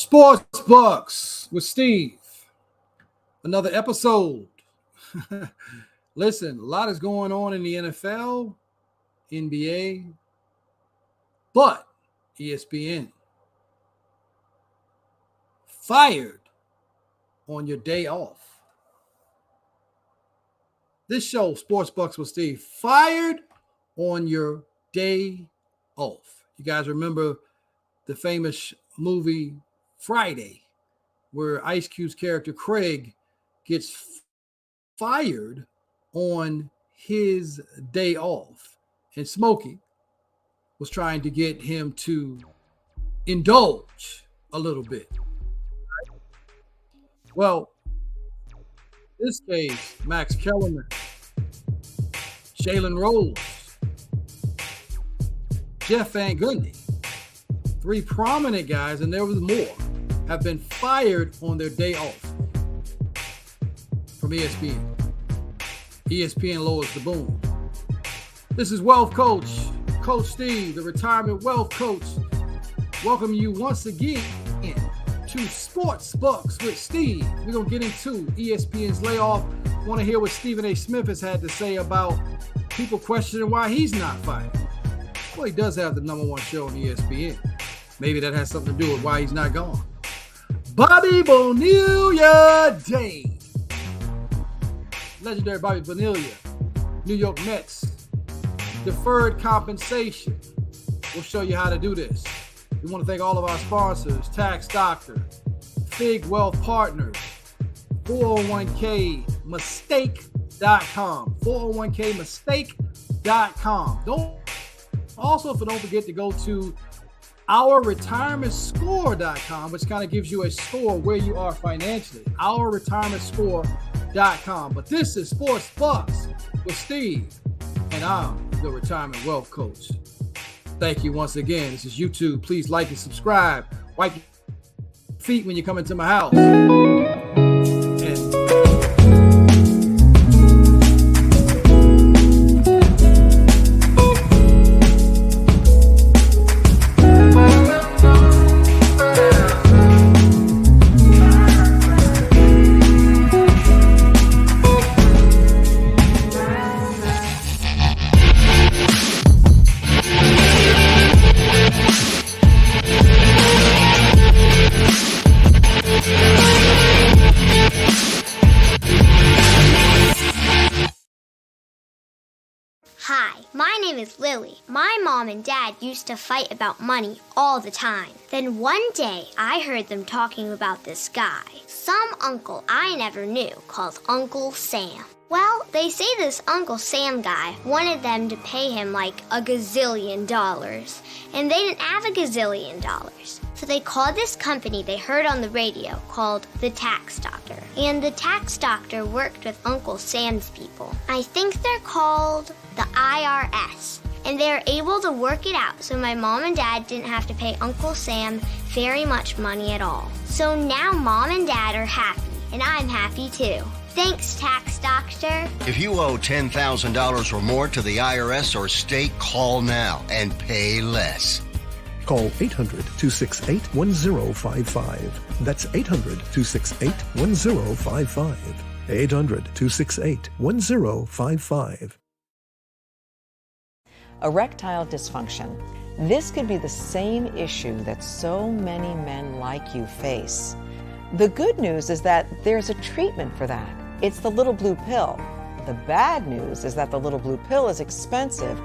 Sports Bucks with Steve. Another episode. Listen, a lot is going on in the NFL, NBA, but ESPN fired on your day off. This show, Sports Bucks with Steve, fired on your day off. You guys remember the famous movie Friday, where Ice Cube's character Craig gets fired on his day off, and Smokey was trying to get him to indulge a little bit. Well, in this case, Max Kellerman, Jalen Rose, Jeff Van Gundy, three prominent guys, and there was more, have been fired on their day off from ESPN. ESPN lowers the boom. This is Wealth Coach, Coach Steve, the retirement wealth coach. Welcome you once again to Sports Bucks with Steve. We're going to get into ESPN's layoff. Want to hear what Stephen A. Smith has had to say about people questioning why he's not fired. Well, he does have the number one show on ESPN. Maybe that has something to do with why he's not gone. Bobby Bonilla Day. Legendary Bobby Bonilla, New York Mets. Deferred compensation. We'll show you how to do this. We want to thank all of our sponsors, Tax Doctor, Fig Wealth Partners, 401kmistake.com, 401kmistake.com. Don't forget to go to ourretirementscore.com, which kind of gives you a score where you are financially. Ourretirementscore.com. But this is Sports Bucks with Steve, and I'm the retirement wealth coach. Thank you once again. This is YouTube. Please like and subscribe. Wipe your feet when you come into my house. Hi, my name is Lily. My mom and dad used to fight about money all the time. Then one day, I heard them talking about this guy, some uncle I never knew, called Uncle Sam. Well, they say this Uncle Sam guy wanted them to pay him like a gazillion dollars, and they didn't have a gazillion dollars. So they called this company they heard on the radio called the Tax Doctor. And the Tax Doctor worked with Uncle Sam's people. I think they're called the IRS. And they were able to work it out so my mom and dad didn't have to pay Uncle Sam very much money at all. So now mom and dad are happy, and I'm happy too. Thanks, Tax Doctor. If you owe $10,000 or more to the IRS or state, call now and pay less. Call 800-268-1055. That's 800-268-1055. 800-268-1055. Erectile dysfunction. This could be the same issue that so many men like you face. The good news is that there's a treatment for that. It's the little blue pill. The bad news is that the little blue pill is expensive.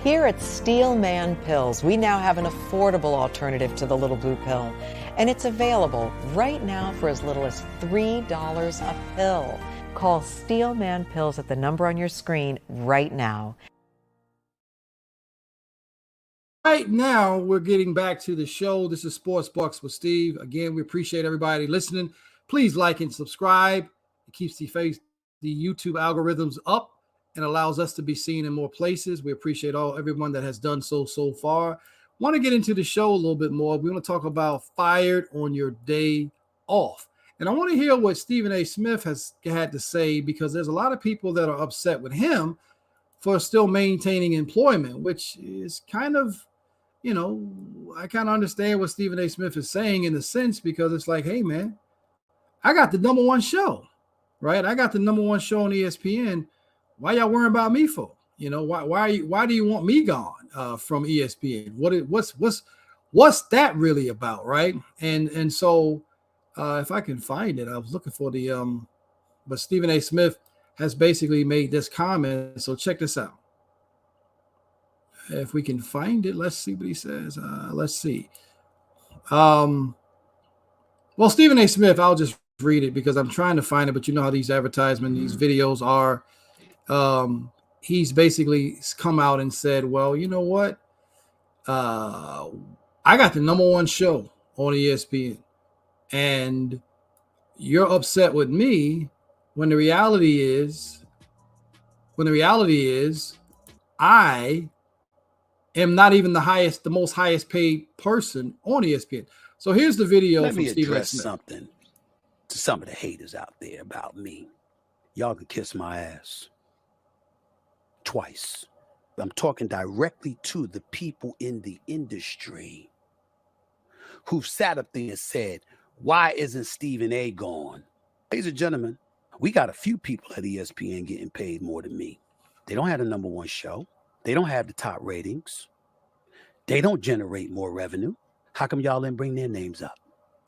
Here at Steel Man Pills, we now have an affordable alternative to the little blue pill, and it's available right now for as little as $3 a pill. Call Steel Man Pills at the number on your screen right now. Right now, we're getting back to the show. This is Sports Bucks with Steve. Again, we appreciate everybody listening. Please like and subscribe. It keeps the YouTube algorithms up and allows us to be seen in more places. We appreciate everyone that has done so far. Want to get into the show a little bit more. We want to talk about fired on your day off. And I want to hear what Stephen A. Smith has had to say, because there's a lot of people that are upset with him for still maintaining employment, which is kind of, I kind of understand what Stephen A. Smith is saying in a sense, because it's like, hey, man, I got the number one show, right? I got the number one show on ESPN. Why y'all worrying about me for? Why do you want me gone from ESPN? What's that really about, right? And so if I can find it, I was looking for but Stephen A. Smith has basically made this comment. So check this out. If we can find it, let's see what he says. Let's see. Well, Stephen A. Smith, I'll just read it because I'm trying to find it, but you know how these advertisements, these videos are. He's basically come out and said, well, you know what? I got the number one show on ESPN, and you're upset with me when the reality is I am not even the most highest paid person on ESPN. So here's the video. Let from me Stephen A. address Smith. something to some of the haters out there about me. Y'all can kiss my ass twice. I'm talking directly to the people in the industry who've sat up there and said, why isn't Stephen A. gone? Ladies and gentlemen, we got a few people at ESPN getting paid more than me. They don't have the number one show. They don't have the top ratings. They don't generate more revenue. How come y'all didn't bring their names up?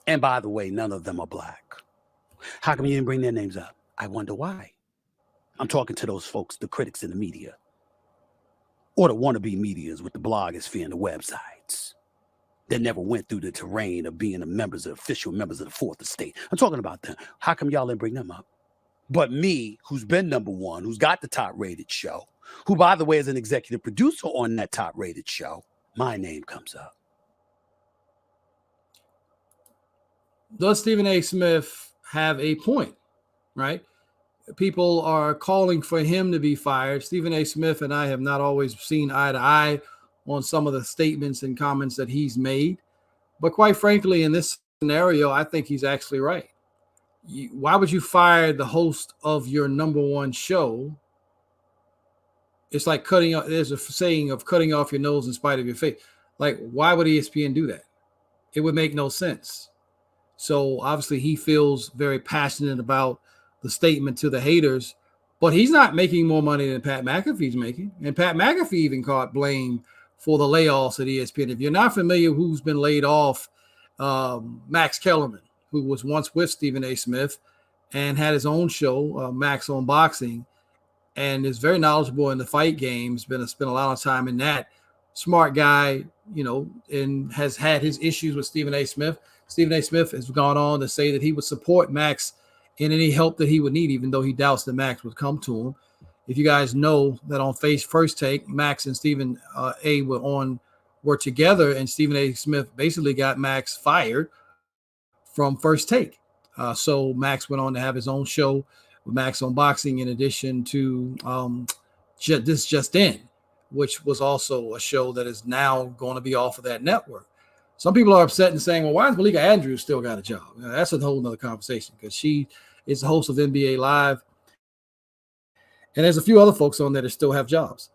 And by the way, none of them are black. How come you didn't bring their names up? I wonder why. I'm talking to those folks, the critics in the media, or the wannabe medias with the blogosphere and the websites that never went through the terrain of being official members of the fourth estate. I'm talking about them. How come y'all didn't bring them up? But me, who's been number one, who's got the top rated show, who, by the way, is an executive producer on that top rated show, my name comes up. Does Stephen A. Smith have a point, right? People are calling for him to be fired. Stephen A. Smith and I have not always seen eye to eye on some of the statements and comments that he's made. But quite frankly, in this scenario, I think he's actually right. Why would you fire the host of your number one show? It's like there's a saying of cutting off your nose in spite of your face. Like, why would ESPN do that? It would make no sense. So obviously he feels very passionate about the statement to the haters, but he's not making more money than Pat McAfee's making. And Pat McAfee even caught blame for the layoffs at ESPN. If you're not familiar who's been laid off, Max Kellerman, who was once with Stephen A. Smith and had his own show, Max on Boxing, and is very knowledgeable in the fight game. Spent a lot of time in that. Smart guy, and has had his issues with Stephen A. Smith. Stephen A. Smith has gone on to say that he would support Max in any help that he would need, even though he doubts that Max would come to him. If you guys know that on First Take, Max and Stephen A. were together, and Stephen A. Smith basically got Max fired from First Take. So Max went on to have his own show with Max on Boxing, in addition to This Just In, which was also a show that is now going to be off of that network. Some people are upset and saying, well, why is Malika Andrews still got a job? That's a whole nother conversation, because she is the host of NBA Live. And there's a few other folks on there that still have jobs.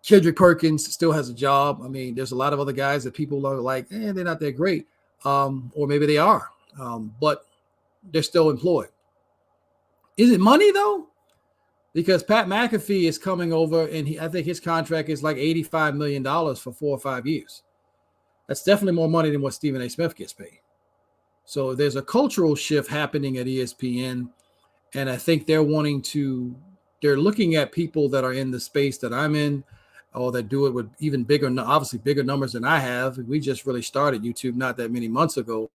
Kendrick Perkins still has a job. I mean, there's a lot of other guys that people are like, they're not that great. Or maybe they are, but they're still employed. Is it money, though? Because Pat McAfee is coming over, and I think his contract is like $85 million for 4 or 5 years. That's definitely more money than what Stephen A. Smith gets paid. So there's a cultural shift happening at ESPN, and I think they're looking at people that are in the space that I'm in, or that do it with even bigger numbers than I have. We just really started YouTube not that many months ago.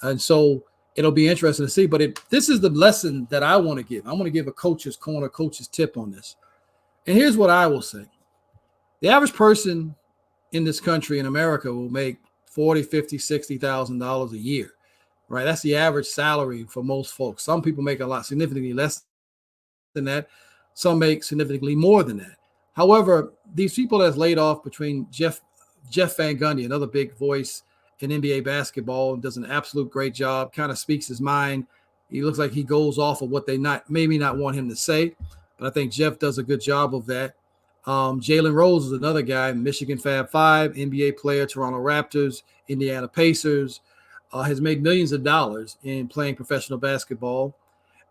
And so it'll be interesting to see. But this is the lesson that I want to give. I want to give a coach's corner, coach's tip on this. And here's what I will say. The average person in this country, in America, will make $40,000, $50,000, $60,000 a year, right? That's the average salary for most folks. Some people make significantly less than that. Some make significantly more than that. However, these people that's laid off, between Jeff Van Gundy, another big voice in NBA basketball, does an absolute great job, kind of speaks his mind. He looks like he goes off of what they maybe not want him to say, but I think Jeff does a good job of that. Jalen Rose is another guy, Michigan Fab Five, NBA player, Toronto Raptors, Indiana Pacers, has made millions of dollars in playing professional basketball,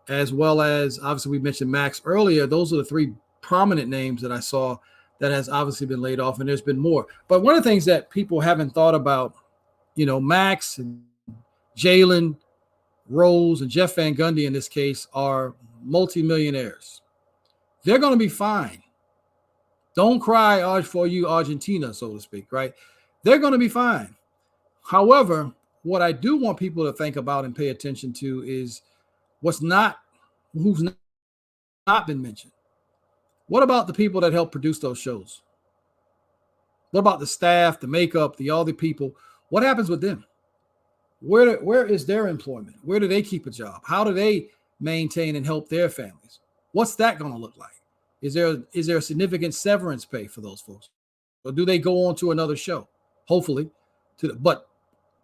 as well as obviously we mentioned Max earlier. Those are the three prominent names that I saw that has obviously been laid off, and there's been more. But one of the things that people haven't thought about, Max and Jalen Rose and Jeff Van Gundy in this case are multimillionaires. They're going to be fine. Don't cry for you, Argentina, so to speak, right? They're going to be fine. However, what I do want people to think about and pay attention to is who's not been mentioned. What about the people that help produce those shows? What about the staff, the makeup, all the people? What happens with them? Where is their employment? Where do they keep a job? How do they maintain and help their families? What's that going to look like? Is there a significant severance pay for those folks? Or do they go on to another show? Hopefully. But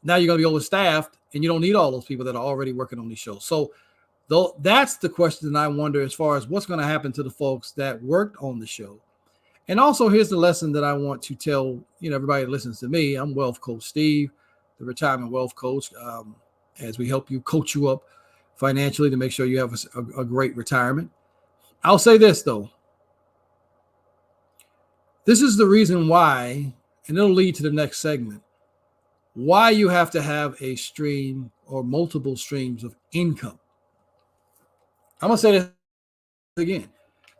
now you're going to be overstaffed and you don't need all those people that are already working on these shows. So that's the question that I wonder as far as what's going to happen to the folks that worked on the show. And also here's the lesson that I want to tell, everybody that listens to me. I'm Wealth Coach Steve, the retirement wealth coach, as we help you coach you up financially to make sure you have a great retirement. I'll say this though. This is the reason why, and it'll lead to the next segment, why you have to have a stream or multiple streams of income. I'm going to say this again.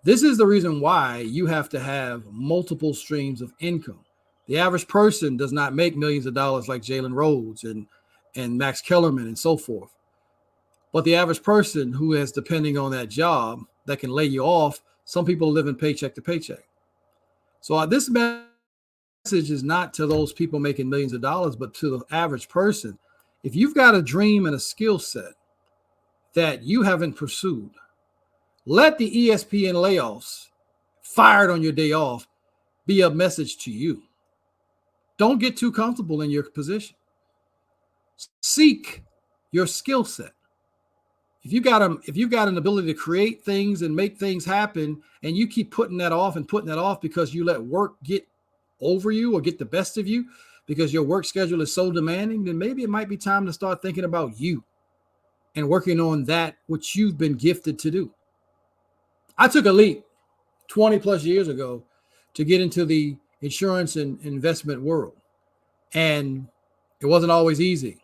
This is the reason why you have to have multiple streams of income. The average person does not make millions of dollars like Jalen Rose and Max Kellerman and so forth. But the average person who is depending on that job that can lay you off, some people live in paycheck to paycheck. So this message is not to those people making millions of dollars, but to the average person. If you've got a dream and a skill set that you haven't pursued, let the ESPN layoffs fired on your day off be a message to you. Don't get too comfortable in your position. Seek your skill set. If you've got an ability to create things and make things happen, and you keep putting that off because you let work get over you or get the best of you because your work schedule is so demanding, then maybe it might be time to start thinking about you and working on that which you've been gifted to do. I took a leap 20 plus years ago to get into the insurance and investment world. And it wasn't always easy.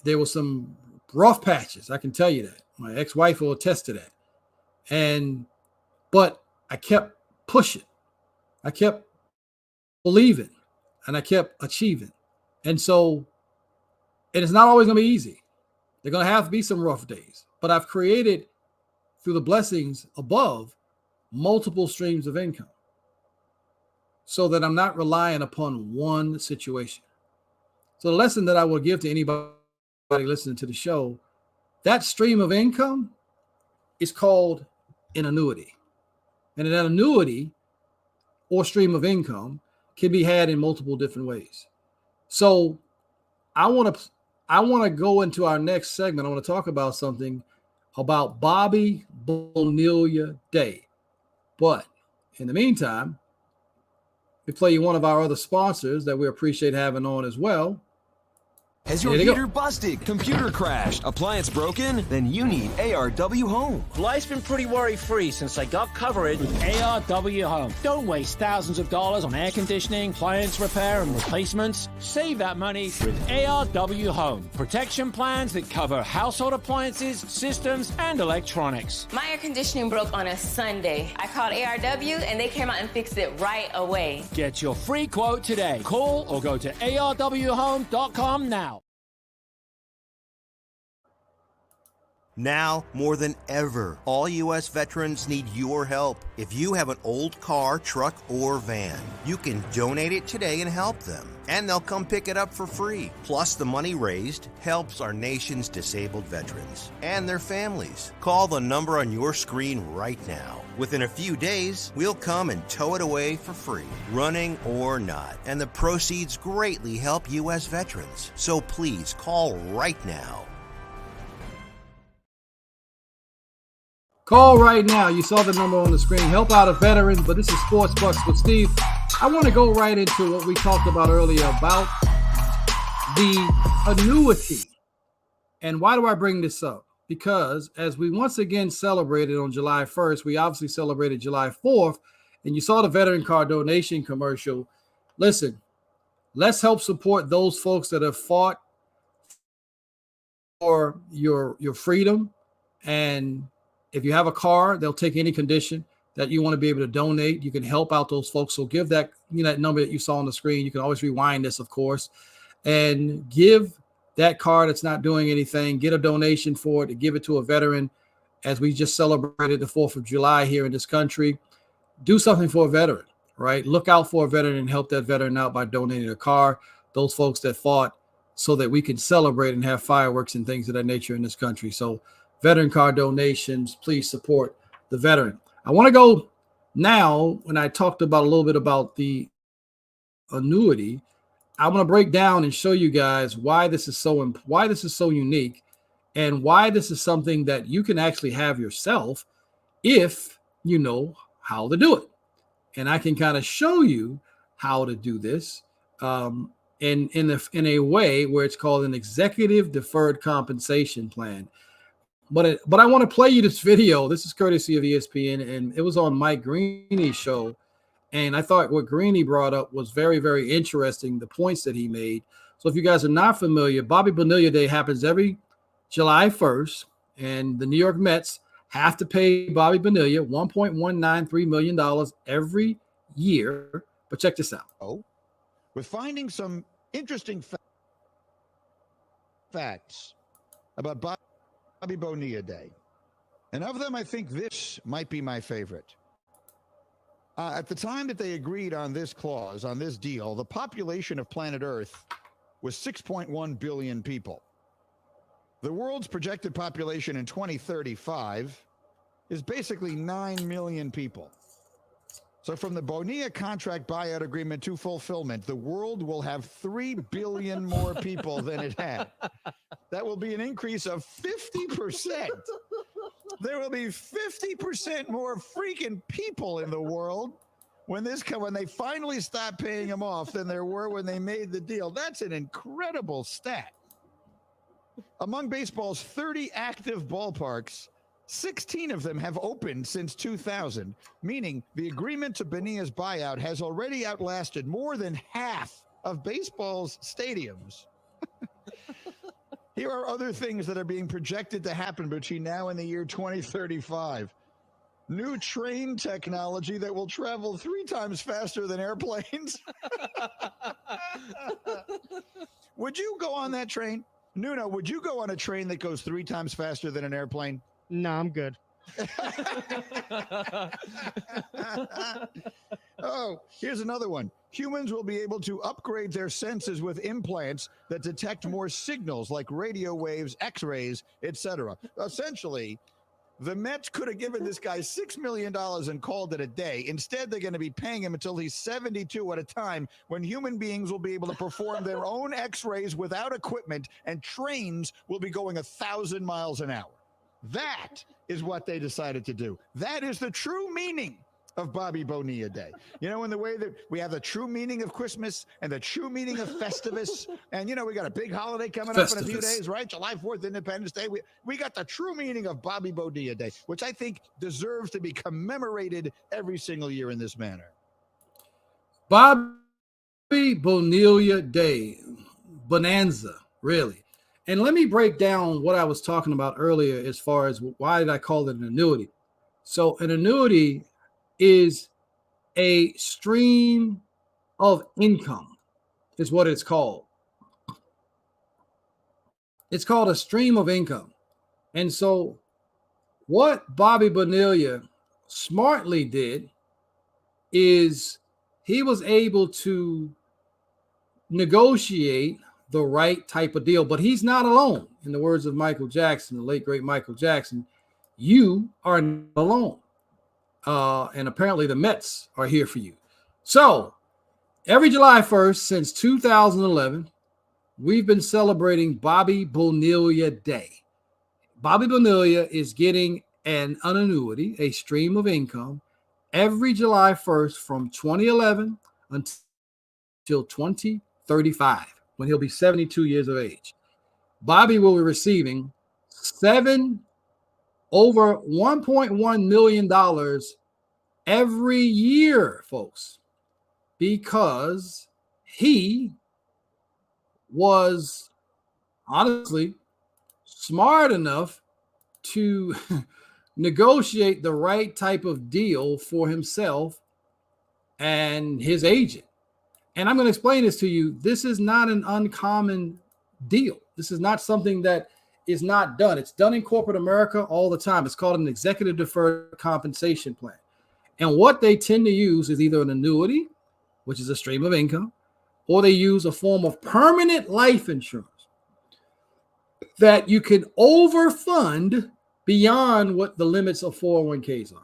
There were some rough patches. I can tell you that. My ex-wife will attest to that. But I kept pushing. I kept believing and I kept achieving. And it's not always going to be easy. They're going to have to be some rough days, but I've created through the blessings above multiple streams of income so that I'm not relying upon one situation. So the lesson that I will give to anybody listening to the show, that stream of income is called an annuity. And an annuity or stream of income can be had in multiple different ways. So I want to go into our next segment. I want to talk about something about Bobby Bonilla Day. But in the meantime, we play you one of our other sponsors that we appreciate having on as well. Has your heater busted, computer crashed, appliance broken? Then you need ARW Home. Life's been pretty worry-free since I got covered with ARW Home. Don't waste thousands of dollars on air conditioning, appliance repair, and replacements. Save that money with ARW Home. Protection plans that cover household appliances, systems, and electronics. My air conditioning broke on a Sunday. I called ARW, and they came out and fixed it right away. Get your free quote today. Call or go to arwhome.com now. Now, more than ever, all U.S. veterans need your help. If you have an old car, truck, or van, you can donate it today and help them. And they'll come pick it up for free. Plus, the money raised helps our nation's disabled veterans and their families. Call the number on your screen right now. Within a few days, we'll come and tow it away for free, running or not. And the proceeds greatly help U.S. veterans. So please call right now. Call right now. You saw the number on the screen. Help out a veteran, but this is Sports Bucks with Steve. I want to go right into what we talked about earlier about the annuity. And why do I bring this up? Because as we once again celebrated on July 1st, we obviously celebrated July 4th, and you saw the veteran card donation commercial. Listen, let's help support those folks that have fought for your freedom. And if you have a car, they'll take any condition that you want to be able to donate. You can help out those folks. So give that, that number that you saw on the screen. You can always rewind this, of course, and give that car that's not doing anything. Get a donation for it to give it to a veteran. As we just celebrated the 4th of July here in this country, do something for a veteran, right? Look out for a veteran and help that veteran out by donating a car. Those folks that fought so that we can celebrate and have fireworks and things of that nature in this country. So veteran car donations, please support the veteran. I want to go now, when I talked about a little bit about the annuity, I'm going to break down and show you guys why this is so unique and why this is something that you can actually have yourself if you know how to do it. And I can kind of show you how to do this in a way where it's called an executive deferred compensation plan. But I want to play you this video. This is courtesy of ESPN, and it was on Mike Greeny's show. And I thought what Greeny brought up was very, very interesting, the points that he made. So if you guys are not familiar, Bobby Bonilla Day happens every July 1st, and the New York Mets have to pay Bobby Bonilla $1.193 million every year. But check this out. We're finding some interesting facts about Bobby Bonilla Day. And of them, I think this might be my favorite. At the time that they agreed on this clause, on this deal, the population of planet Earth was 6.1 billion people. The world's projected population in 2035 is basically 9 million people. So from the Bonilla contract buyout agreement to fulfillment, the world will have 3 billion more people than it had. That will be an increase of 50%. There will be 50% more freaking people in the world when they finally stop paying them off than there were when they made the deal. That's an incredible stat. Among baseball's 30 active ballparks, 16 of them have opened since 2000, meaning the agreement to Bonilla's buyout has already outlasted more than half of baseball's stadiums. Here are other things that are being projected to happen between now and the year 2035. New train technology that will travel 3 times faster than airplanes. Would you go on that train? Nuno, would you go on a train that goes 3 times faster than an airplane? No, I'm good. Oh, here's another one. Humans will be able to upgrade their senses with implants that detect more signals like radio waves, X-rays, etc. Essentially, the Mets could have given this guy $6 million and called it a day. Instead, they're going to be paying him until he's 72 at a time, when human beings will be able to perform their own X-rays without equipment, and trains will be going 1,000 miles an hour. That is what they decided to do. That is the true meaning of Bobby Bonilla Day. You know, in the way that we have the true meaning of Christmas and the true meaning of Festivus. And, we got a big holiday coming up in a few days, right? July 4th, Independence Day. We got the true meaning of Bobby Bonilla Day, which I think deserves to be commemorated every single year in this manner. Bobby Bonilla Day. Bonanza, really. And let me break down what I was talking about earlier as far as why did I call it an annuity. So an annuity is a stream of income, is what it's called. It's called a stream of income. And so what Bobby Bonilla smartly did is he was able to negotiate the right type of deal, but he's not alone. In the words of Michael Jackson, the late great Michael Jackson, you are not alone. And apparently the Mets are here for you. So every July 1st since 2011, we've been celebrating Bobby Bonilla Day. Bobby Bonilla is getting an annuity, a stream of income, every July 1st from 2011 until 2035, when he'll be 72 years of age. Bobby will be receiving over $1.1 million every year, folks, because he was honestly smart enough to negotiate the right type of deal for himself and his agent. And I'm going to explain this to you. This is not an uncommon deal. This is not something that is not done. It's done in corporate America all the time. It's called an executive deferred compensation plan. And what they tend to use is either an annuity, which is a stream of income, or they use a form of permanent life insurance that you can overfund beyond what the limits of 401ks are.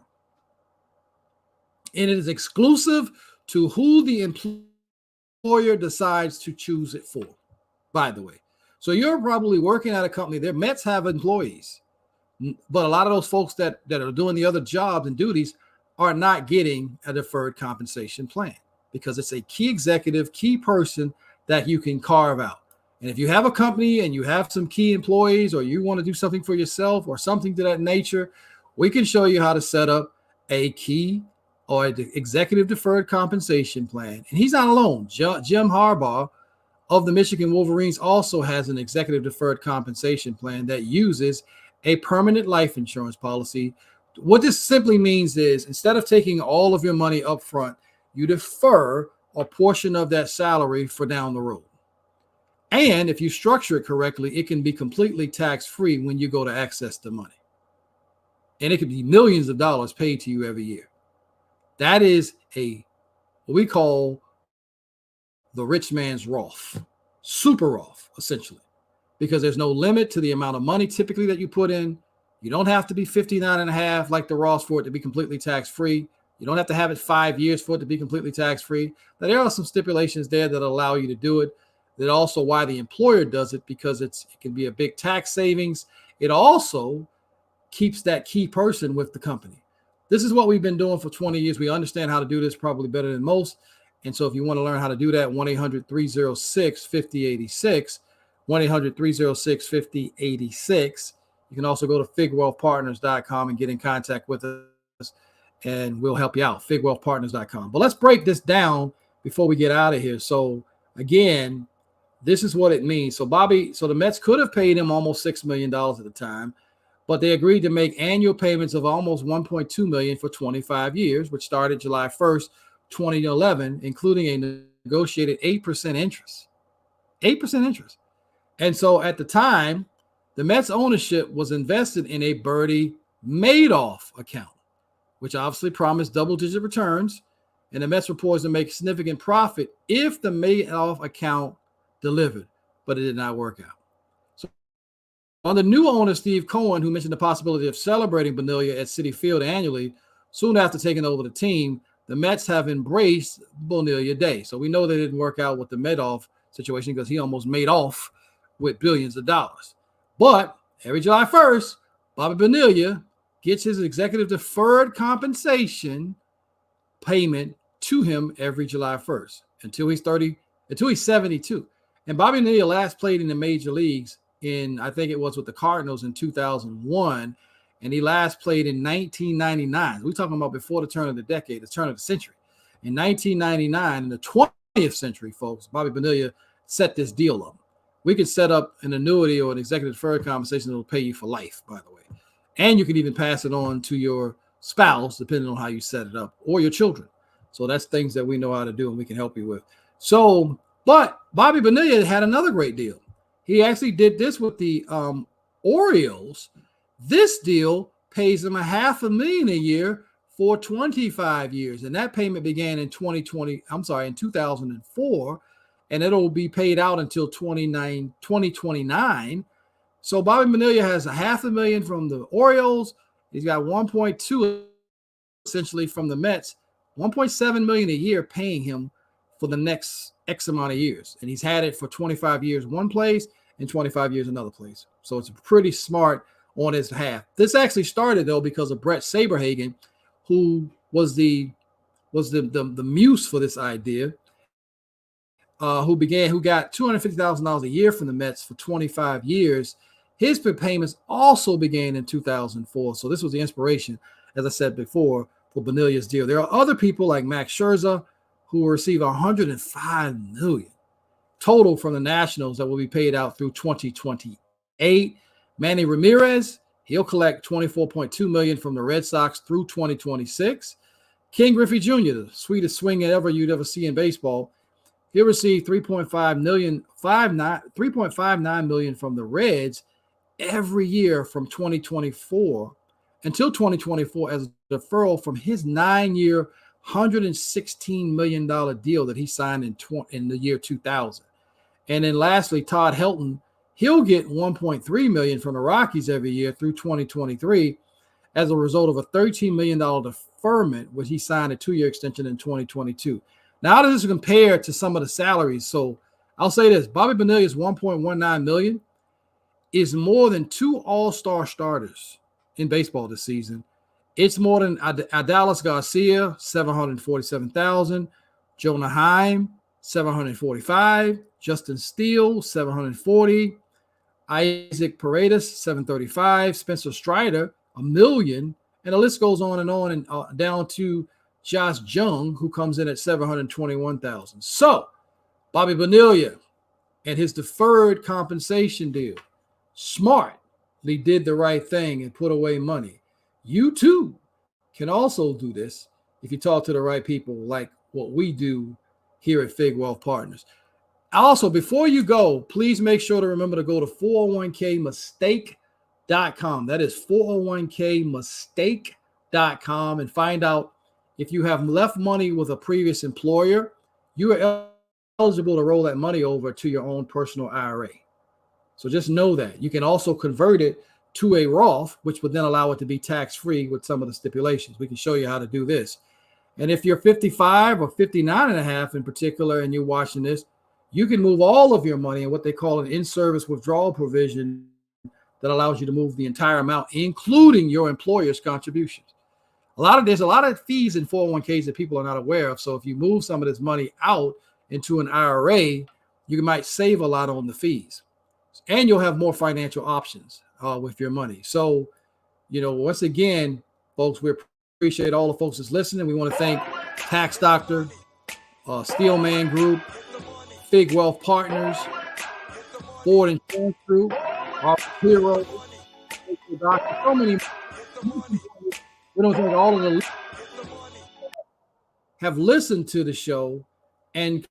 And it is exclusive to who the employer decides to choose it for, by the way. So you're probably working at a company. Their Mets have employees, but a lot of those folks that are doing the other jobs and duties are not getting a deferred compensation plan because it's a key executive, key person that you can carve out. And if you have a company and you have some key employees, or you want to do something for yourself or something to that nature, we can show you how to set up a key or an executive deferred compensation plan. And he's not alone. Jim Harbaugh of the Michigan Wolverines also has an executive deferred compensation plan that uses a permanent life insurance policy. What this simply means is, instead of taking all of your money up front, you defer a portion of that salary for down the road. And if you structure it correctly, it can be completely tax-free when you go to access the money. And it could be millions of dollars paid to you every year. That is what we call the rich man's Roth, super Roth, essentially, because there's no limit to the amount of money typically that you put in. You don't have to be 59 and a half like the Roth for it to be completely tax-free. You don't have to have it 5 years for it to be completely tax-free. Now, there are some stipulations there that allow you to do it. That's also why the employer does it, because it can be a big tax savings. It also keeps that key person with the company. This is what we've been doing for 20 years. We understand how to do this probably better than most. And so if you want to learn how to do that, 1-800-306-5086, 1-800-306-5086. You can also go to figwealthpartners.com and get in contact with us, and we'll help you out, figwealthpartners.com. But let's break this down before we get out of here. So again, this is what it means. So the Mets could have paid him almost $6 million at the time, but they agreed to make annual payments of almost $1.2 million for 25 years, which started July 1st, 2011, including a negotiated 8% interest. 8% interest. And so at the time, the Mets ownership was invested in a Bernie Madoff account, which obviously promised double-digit returns, and the Mets were poised to make significant profit if the Madoff account delivered, but it did not work out. So on the new owner, Steve Cohen, who mentioned the possibility of celebrating Bonilla at Citi Field annually, soon after taking over the team, the Mets have embraced Bonilla Day. So we know they didn't work out with the Madoff situation because he almost made off with billions of dollars. But every July 1st, Bobby Bonilla gets his executive deferred compensation payment to him every July 1st until he's 72. And Bobby Bonilla last played in the major leagues I think it was with the Cardinals in 2001, and he last played in 1999. We're talking about before the turn of the decade, the turn of the century. In 1999, in the 20th century, folks, Bobby Bonilla set this deal up. We could set up an annuity or an executive deferred compensation that will pay you for life, by the way. And you can even pass it on to your spouse, depending on how you set it up, or your children. So that's things that we know how to do and we can help you with. So, but Bobby Bonilla had another great deal. He actually did this with the Orioles. This deal pays him $500,000 a year for 25 years. And that payment began in 2004, and it'll be paid out until 2029. So Bobby Bonilla has $500,000 from the Orioles. He's got 1.2 essentially from the Mets, 1.7 million a year paying him for the next X amount of years. And he's had it for 25 years one place and 25 years another place. So it's a pretty smart on his behalf. This actually started, though, because of Brett Saberhagen, who was the muse for this idea, who got $250,000 a year from the Mets for 25 years. His payments also began in 2004. So this was the inspiration, as I said before, for Bonilla's deal. There are other people like Max Scherzer who will receive $105 million total from the Nationals that will be paid out through 2028. Manny Ramirez, he'll collect $24.2 million from the Red Sox through 2026. King Griffey Jr., the sweetest swing ever you'd ever see in baseball, he'll receive $3.59 million from the Reds every year from 2024 until 2024 as a deferral from his 9-year, $116 million deal that he signed in the year 2000. And then lastly, Todd Helton, he'll get $1.3 million from the Rockies every year through 2023 as a result of a $13 million deferment, which he signed a 2-year extension in 2022. Now, how does this compare to some of the salaries? So I'll say this: Bobby Bonilla's $1.19 million is more than 2 all-star starters in baseball this season. It's more than Adalis Garcia, $747,000, Jonah Heim, $745,000, Justin Steele, $740,000, Isaac Paredes, $735,000, Spencer Strider, $1 million, and the list goes on and down to Josh Jung, who comes in at $721,000. So Bobby Bonilla and his deferred compensation deal smartly did the right thing and put away money. You too can also do this if you talk to the right people, like what we do here at Fig Wealth Partners. Also, before you go, please make sure to remember to go to 401kmistake.com. That is 401kmistake.com, and find out if you have left money with a previous employer, you are eligible to roll that money over to your own personal IRA. So just know that. You can also convert it to a Roth, which would then allow it to be tax-free with some of the stipulations. We can show you how to do this. And if you're 55 or 59 and a half in particular, and you're watching this, you can move all of your money in what they call an in-service withdrawal provision that allows you to move the entire amount, including your employer's contributions. There's a lot of fees in 401ks that people are not aware of. So if you move some of this money out into an IRA, you might save a lot on the fees, and you'll have more financial options with your money. So, once again, folks, we appreciate all the folks that's listening. We want to thank Tax Doctor, Steelman Group, Fig Wealth Partners, Ford Insurance Group, our hero, Doctor, so many. We don't think all of the have listened to the show and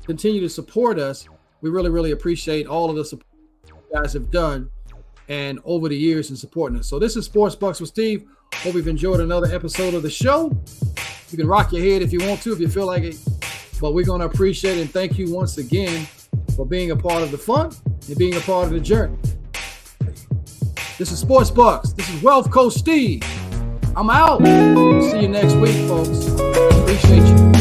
continue to support us. We really, really appreciate all of the support you guys have done and over the years in supporting us. So this is Sports Bucks with Steve. Hope you've enjoyed another episode of the show. You can rock your head if you want to, if you feel like it. But we're going to appreciate it and thank you once again for being a part of the fun and being a part of the journey. This is Sports Bucks. This is Wealth Coach Steve. I'm out. See you next week, folks. Appreciate you.